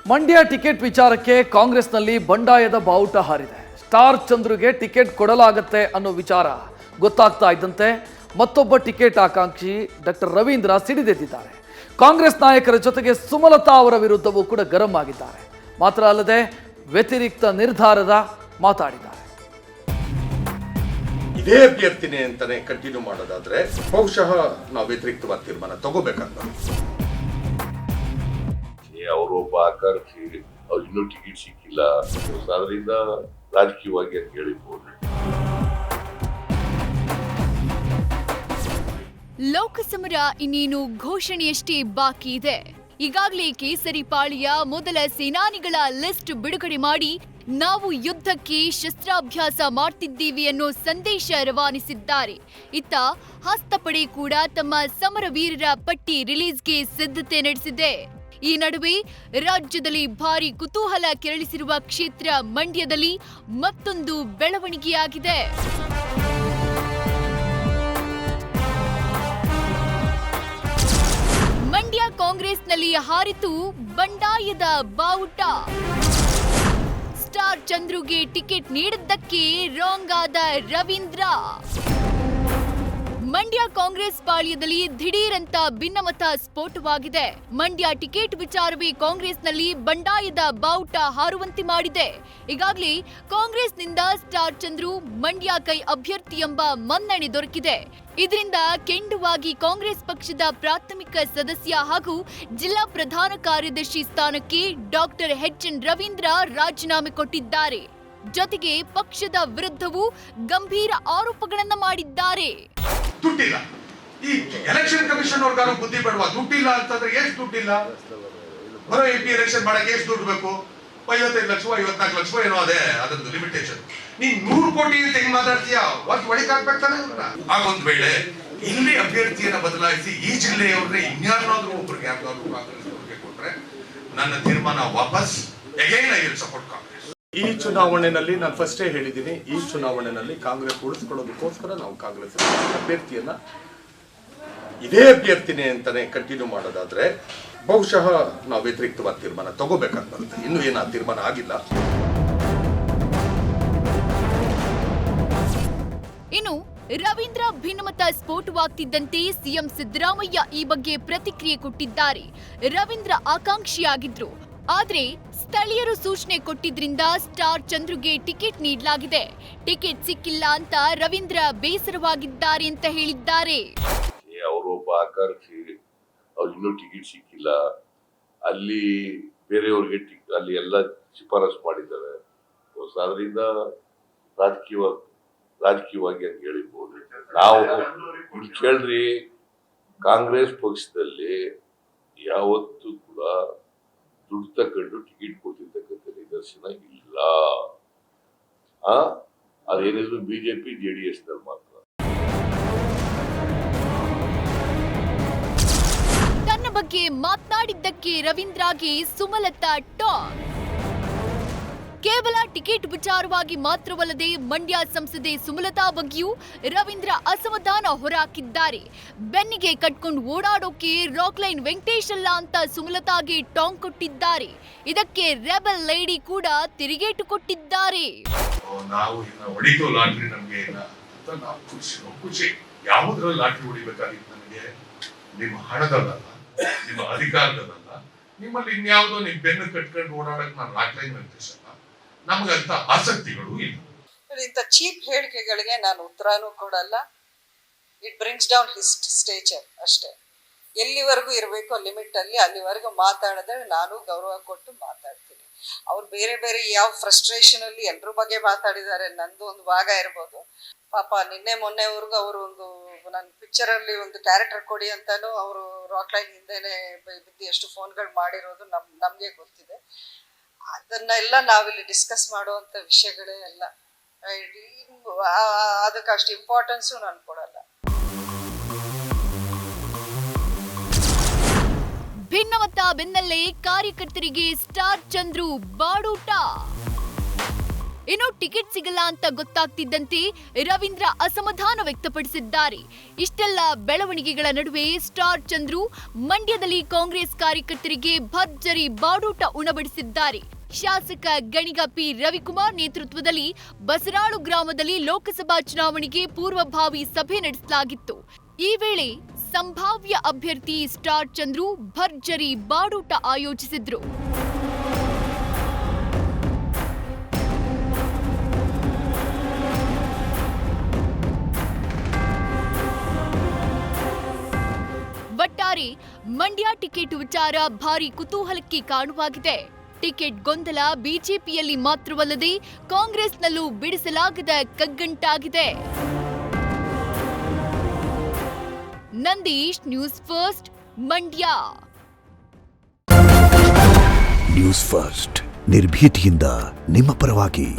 Mandya ticket ವಿಚಾರಕ್ಕೆ ಕಾಂಗ್ರೆಸ್ನಲ್ಲಿ ಬಂಡಾಯದ ಬಾವುಟ ಹಾರಿದೆ. ಸ್ಟಾರ್ ಚಂದ್ರುಗೆ ಟಿಕೆಟ್ ಕೊಡಲಾಗುತ್ತೆ ಅನ್ನೋ ವಿಚಾರ ಗೊತ್ತಾಗ್ತಾ ಇದ್ದಂತೆ ಮತ್ತೊಬ್ಬ ಟಿಕೆಟ್ ಆಕಾಂಕ್ಷಿ ಡಾಕ್ಟರ್ ರವೀಂದ್ರ ಸಿಡಿದೆದ್ದಿದ್ದಾರೆ. ಕಾಂಗ್ರೆಸ್ ನಾಯಕರ ಜೊತೆಗೆ ಸುಮಲತಾ ಅವರ ವಿರುದ್ಧವೂ ಕೂಡ ಗರಂ ಆಗಿದ್ದಾರೆ. ಮಾತ್ರ ಅಲ್ಲದೆ ವ್ಯತಿರಿಕ್ತ ನಿರ್ಧಾರದ ಮಾತಾಡಿದ್ದಾರೆ. ಇದೇ ಅಭ್ಯರ್ಥಿನೇ ಅಂತಾನೆ ಕಂಟಿನ್ಯೂ ಮಾಡೋದಾದ್ರೆ ಬಹುಶಃ ನಾವು ವ್ಯತಿರಿಕ್ತವಾದ ತೀರ್ಮಾನ ತಗೋಬೇಕಂತ. ಅವರು ಒಬ್ಬ ಆಕಾಂಕ್ಷಿ, ಅವ್ರು ಇನ್ನೂ ಟಿಕೆಟ್ ಸಿಕ್ಕಿಲ್ಲ, ಅದರಿಂದ ರಾಜಕೀಯವಾಗಿ ಅಂತ ಹೇಳಿರ್ಬೋದು. ಲೋಕಸಮರ ಇನ್ನೇನು ಘೋಷಣೆಯಷ್ಟೇ ಬಾಕಿ ಇದೆ. ಈಗಾಗಲೇ ಕೇಸರಿ ಪಾಳಿಯ ಮೊದಲ ಸೇನಾನಿಗಳ ಲಿಸ್ಟ್ ಬಿಡುಗಡೆ ಮಾಡಿ ನಾವು ಯುದ್ಧಕ್ಕೆ ಶಸ್ತ್ರಾಭ್ಯಾಸ ಮಾಡ್ತಿದ್ದೀವಿ ಅನ್ನೋ ಸಂದೇಶ ರವಾನಿಸಿದ್ದಾರೆ. ಇತ್ತ ಹಸ್ತಪಡೆ ಕೂಡ ತಮ್ಮ ಸಮರವೀರರ ಪಟ್ಟಿ ರಿಲೀಸ್ಗೆ ಸಿದ್ಧತೆ ನಡೆಸಿದೆ. ಈ ನಡುವೆ ರಾಜ್ಯದಲ್ಲಿ ಭಾರಿ ಕುತೂಹಲ ಕೆರಳಿಸಿರುವ ಕ್ಷೇತ್ರ ಮಂಡ್ಯದಲ್ಲಿ ಮತ್ತೊಂದು ಬೆಳವಣಿಗೆಯಾಗಿದೆ. ಮಂಡ್ಯ ಕಾಂಗ್ರೆಸ್ನಲ್ಲಿ ಹಾರಿತು ಬಂಡಾಯದ ಬಾವುಟ. ಸ್ಟಾರ್ ಚಂದ್ರುಗೆ ಟಿಕೆಟ್ ನೀಡಿದ್ದಕ್ಕೆ ರಾಂಗ್ ಆದ ರವೀಂದ್ರ. ಮಂಡ್ಯ ಕಾಂಗ್ರೆಸ್ ಪಾಳ್ಯದಲ್ಲಿ ದಿಢೀರಂತ ಭಿನ್ನಮತ ಸ್ಫೋಟವಾಗಿದೆ. ಮಂಡ್ಯ ಟಿಕೆಟ್ ವಿಚಾರವೇ ಕಾಂಗ್ರೆಸ್ನಲ್ಲಿ ಬಂಡಾಯದ ಬಾವುಟ ಹಾರುವಂತೆ ಮಾಡಿದೆ. ಈಗಾಗಲೇ ಕಾಂಗ್ರೆಸ್ನಿಂದ ಸ್ಟಾರ್ ಚಂದ್ರು ಮಂಡ್ಯ ಕೈ ಅಭ್ಯರ್ಥಿ ಎಂಬ ಮನ್ನಣೆ ದೊರಕಿದೆ. ಇದರಿಂದ ಕೆಂಡುವಾಗಿ ಕಾಂಗ್ರೆಸ್ ಪಕ್ಷದ ಪ್ರಾಥಮಿಕ ಸದಸ್ಯ ಹಾಗೂ ಜಿಲ್ಲಾ ಪ್ರಧಾನ ಕಾರ್ಯದರ್ಶಿ ಸ್ಥಾನಕ್ಕೆ ಡಾಕ್ಟರ್ ಎಚ್.ಎನ್. ರವೀಂದ್ರ ರಾಜೀನಾಮೆ ಕೊಟ್ಟಿದ್ದಾರೆ. ಜೊತೆಗೆ ಪಕ್ಷದ ವಿರುದ್ಧವೂ ಗಂಭೀರ ಆರೋಪಗಳನ್ನ ಮಾಡಿದ್ದಾರೆ. ದುಡ್ಡಿಲ್ಲ. ಈ ಎಲೆಕ್ಷನ್ ಕಮಿಷನ್ ಅವ್ರಿಗಾರು ಬುದ್ಧಿ ಬೇಡವಾ? ದುಡ್ಡಿಲ್ಲ ಅಂತಂದ್ರೆ ಎಷ್ಟು ದುಡ್ಡಿಲ್ಲ? ಬರೋ MP ಎಲೆಕ್ಷನ್ ಮಾಡಕ್ಕೆ ಎಷ್ಟು ದುಡ್ಡು ಬೇಕು? 55 ಲಕ್ಷ 54 ಲಕ್ಷ ಏನೋ ಅದೇ ಅದೊಂದು ಲಿಮಿಟೇಷನ್. ನೀನ್ 100 ಕೋಟಿ ತೆಗೆದು ಮಾತಾಡ್ತೀಯಾ? ಒಳಗೆ ಹಾಕ್ಬೇಕಾನೆ. ಆಗೊಂದ್ ವೇಳೆ ಇಲ್ಲಿ ಅಭ್ಯರ್ಥಿಯನ್ನ ಬದಲಾಯಿಸಿ ಈ ಜಿಲ್ಲೆಯವ್ರನ್ನೇ ಇನ್ಯಾರನ್ನಾದ್ರೂ ಒಬ್ರಿಗೆ ಯಾರಿಗಾದ್ರು ಕಾಂಗ್ರೆಸ್ ಅವ್ರಿಗೆ ಕೊಟ್ರೆ ನನ್ನ ತೀರ್ಮಾನ ವಾಪಸ್. Again I will support Congress. ಈ ಚುನಾವಣೆಯಲ್ಲಿ ನಾನು ಫಸ್ಟೇ ಹೇಳಿದ್ದೀನಿ, ಈ ಚುನಾವಣೆಯಲ್ಲಿ ಕಾಂಗ್ರೆಸ್ ಉಳಿಸ್ಕೊಳ್ಳೋದಕ್ಕೋಸ್ಕರ ನಾವು ಕಾಂಗ್ರೆಸ್ ಅಭ್ಯರ್ಥಿಯನ್ನ ಇದೇ ಅಭ್ಯರ್ಥಿನೇ ಅಂತಾನೆ ಕಂಟಿನ್ಯೂ ಮಾಡೋದಾದ್ರೆ ಬಹುಶಃ ನಾವು ವ್ಯತಿರಿಕ್ತವಾದ ತೀರ್ಮಾನ ತಗೋಬೇಕಂತ. ಇನ್ನೂ ಏನಾ ತೀರ್ಮಾನ ಆಗಿಲ್ಲ. ಇನ್ನು ರವೀಂದ್ರ ಭಿನ್ನಮತ ಸ್ಫೋಟವಾಗ್ತಿದ್ದಂತೆ ಸಿಎಂ ಸಿದ್ದರಾಮಯ್ಯ ಈ ಬಗ್ಗೆ ಪ್ರತಿಕ್ರಿಯೆ ಕೊಟ್ಟಿದ್ದಾರೆ. ರವೀಂದ್ರ ಆಕಾಂಕ್ಷಿಯಾಗಿದ್ರು, ಆದ್ರೆ ಸ್ಥಳೀಯರು ಸೂಚನೆ ಕೊಟ್ಟಿದ್ರಿಂದ ಸ್ಟಾರ್ ಚಂದ್ರುಗೆ ಟಿಕೆಟ್ ನೀಡಲಾಗಿದೆ. ಟಿಕೆಟ್ ಸಿಕ್ಕಿಲ್ಲ ಅಂತ ರವೀಂದ್ರ ಬೇಸರವಾಗಿದ್ದಾರೆ ಅಂತ ಹೇಳಿದ್ದಾರೆ. ಅವರು ಒಬ್ಬ ಆಕಾಂಕ್ಷಿ, ಅವ್ರು ಇನ್ನೂ ಟಿಕೆಟ್ ಸಿಕ್ಕಿಲ್ಲ, ಅಲ್ಲಿ ಬೇರೆಯವ್ರಿಗೆ ಅಲ್ಲಿ ಎಲ್ಲ ಶಿಫಾರಸು ಮಾಡಿದ್ದಾರೆ, ಅದರಿಂದ ರಾಜಕೀಯವಾಗಿ ಅಂತ ಹೇಳಿರ್ಬೋದು. ನಾವು ಇಲ್ಲಿ ಕೇಳ್ರಿ, ಕಾಂಗ್ರೆಸ್ ಪಕ್ಷದಲ್ಲಿ ಯಾವತ್ತೂ ಕೂಡ ದುಡ್ಡು ತಗೊಂಡು ಟಿಕೆಟ್ ಕೊಟ್ಟಿರ್ತಕ್ಕಂಥ ನಿದರ್ಶನ ಇಲ್ಲ. ಅದೇನಿದ್ರು ಬಿಜೆಪಿ JDS ನಲ್ಲಿ ಮಾತ್ರ. ತನ್ನ ಬಗ್ಗೆ ಮಾತನಾಡಿದ್ದಕ್ಕೆ ರವೀಂದ್ರಗೆ ಸುಮಲತಾ ಟಾಂಗ್. ಕೇವಲ ಟಿಕೆಟ್ ವಿಚಾರವಾಗಿ ಮಾತ್ರವಲ್ಲದೆ ಮಂಡ್ಯ ಸಂಸದೆ ಸುಮಲತಾ ಬಗ್ಗೆಯೂ ರವೀಂದ್ರ ಅಸಮಾಧಾನ ಹೊರಹಾಕಿದ್ದಾರೆ. ಬೆನ್ನಿಗೆ ಕಟ್ಕೊಂಡು ಓಡಾಡೋಕೆ ರಾಕ್ಲೈನ್ ವೆಂಕಟೇಶ್ ಅಲ್ಲ ಅಂತ ಸುಮಲತಾಗೆ ಟಾಂಗ್ ಕೊಟ್ಟಿದ್ದಾರೆ. ಇದಕ್ಕೆ ರೆಬಲ್ ಲೇಡಿ ಕೂಡ ತಿರುಗೇಟು ಕೊಟ್ಟಿದ್ದಾರೆ. ನಾವು ಹೊಡಿತೋ ಲಾಟ್ರಿ ನಮ್ಗೆ ಖುಷಿ. ಯಾವುದ್ರಲ್ಲಿ ಲಾಟ್ರಿ ಹೊಡಿಬೇಕಾಗಿತ್ತು ನನಗೆ? ನಿಮ್ಮ ಹಣದಲ್ಲ, ನಿಮ್ಮ ಅಧಿಕಾರದಲ್ಲ, ನಿಮ್ಮಲ್ಲಿ ಇನ್ಯಾವುದೋ ನಿಮ್ ಬೆನ್ನು ಕಟ್ಕೊಂಡು ಓಡಾಡಕ್ ನಾನು ರಾಕ್ಲೈನ್ ವೆಂಕಟೇಶ್ ಅಲ್ಲ. ನಮಗಂತ ಆಸಕ್ತಿಗಳು ಇಲ್ಲ. ಇಂಥ ಚೀಪ್ ಹೇಳಿಕೆಗಳಿಗೆ ನಾನು ಉತ್ತರನೂ ಕೊಡಲ್ಲ. It brings down his stature ಅಷ್ಟೇ. ಎಲ್ಲಿವರೆಗೂ ಇರಬೇಕು ಲಿಮಿಟ್ ಅಲ್ಲಿ, ಅಲ್ಲಿವರೆಗೂ ಮಾತಾಡಿದ್ರೆ ನಾನು ಗೌರವ ಕೊಟ್ಟು ಮಾತಾಡ್ತೀನಿ. ಅವ್ರು ಬೇರೆ ಬೇರೆ ಯಾವ ಫ್ರಸ್ಟ್ರೇಷನ್ ಅಲ್ಲಿ ಎಲ್ರ ಬಗ್ಗೆ ಮಾತಾಡಿದ್ದಾರೆ, ನಂದು ಒಂದು ಭಾಗ ಇರ್ಬೋದು. ಪಾಪ ನಿನ್ನೆ ಮೊನ್ನೆವರೆಗೂ ಅವರು ಒಂದು ನನ್ನ ಪಿಕ್ಚರ್ ಅಲ್ಲಿ ಒಂದು ಕ್ಯಾರೆಕ್ಟರ್ ಕೊಡಿ ಅಂತಾನು ಅವರು ರಾಕ್ಲೈನ್ ಹಿಂದೆನೆ ಬಿದ್ದು ಎಷ್ಟು ಫೋನ್ಗಳು ಮಾಡಿರೋದು ನಮ್ಗೆ ಗೊತ್ತಿದೆ. ಅದನ್ನೆಲ್ಲ ನಾವಿಲ್ಲಿ ಡಿಸ್ಕಸ್ ಮಾಡುವಂತ ವಿಷಯಗಳೇ ಅಲ್ಲ. ಅದಕ್ಕೆ ಅಷ್ಟು ಇಂಪಾರ್ಟೆನ್ಸು ನಾನು ಕೊಡಲ್ಲ. ಭಿನ್ನಮತ ಬೆನ್ನಲ್ಲೇ ಕಾರ್ಯಕರ್ತರಿಗೆ ಸ್ಟಾರ್ ಚಂದ್ರು ಬಾಡೂಟ. ಇನ್ನು ಟಿಕೆಟ್ ಸಿಗಲ್ಲ ಅಂತ ಗೊತ್ತಾಗ್ತಿದ್ದಂತೆ ರವೀಂದ್ರ ಅಸಮಾಧಾನ ವ್ಯಕ್ತಪಡಿಸಿದ್ದಾರೆ. ಇಷ್ಟೆಲ್ಲ ಬೆಳವಣಿಗೆಗಳ ನಡುವೆ ಸ್ಟಾರ್ ಚಂದ್ರು ಮಂಡ್ಯದಲ್ಲಿ ಕಾಂಗ್ರೆಸ್ ಕಾರ್ಯಕರ್ತರಿಗೆ ಭರ್ಜರಿ ಬಾಡೂಟ ಉಣಬಡಿಸಿದ್ದಾರೆ. ಶಾಸಕ ಗಣಿಗ ಪಿ ರವಿಕುಮಾರ್ ನೇತೃತ್ವದಲ್ಲಿ ಬಸರಾಳು ಗ್ರಾಮದಲ್ಲಿ ಲೋಕಸಭಾ ಚುನಾವಣೆಗೆ ಪೂರ್ವಭಾವಿ ಸಭೆ ನಡೆಸಲಾಗಿತ್ತು. ಈ ವೇಳೆ ಸಂಭಾವ್ಯ ಅಭ್ಯರ್ಥಿ ಸ್ಟಾರ್ ಚಂದ್ರು ಭರ್ಜರಿ ಬಾಡೂಟ ಆಯೋಜಿಸಿದ್ರು. ಒಟ್ಟಾರೆ ಮಂಡ್ಯ ಟಿಕೆಟ್ ವಿಚಾರ ಭಾರಿ ಕುತೂಹಲಕ್ಕೆ ಕಾರಣವಾಗಿದೆ. ಟಿಕೆಟ್ ಗೊಂದಲ ಬಿಜೆಪಿಯಲ್ಲಿ ಮಾತ್ರವಲ್ಲದೆ ಕಾಂಗ್ರೆಸ್ನಲ್ಲೂ ಬಿಡಿಸಲಾಗದ ಕಗ್ಗಂಟಾಗಿದೆ. Nandish, news first, Mandya. News first ನಿರ್ಭೀತಿಯಿಂದ ನಿಮ್ಮ ಪರವಾಗಿ.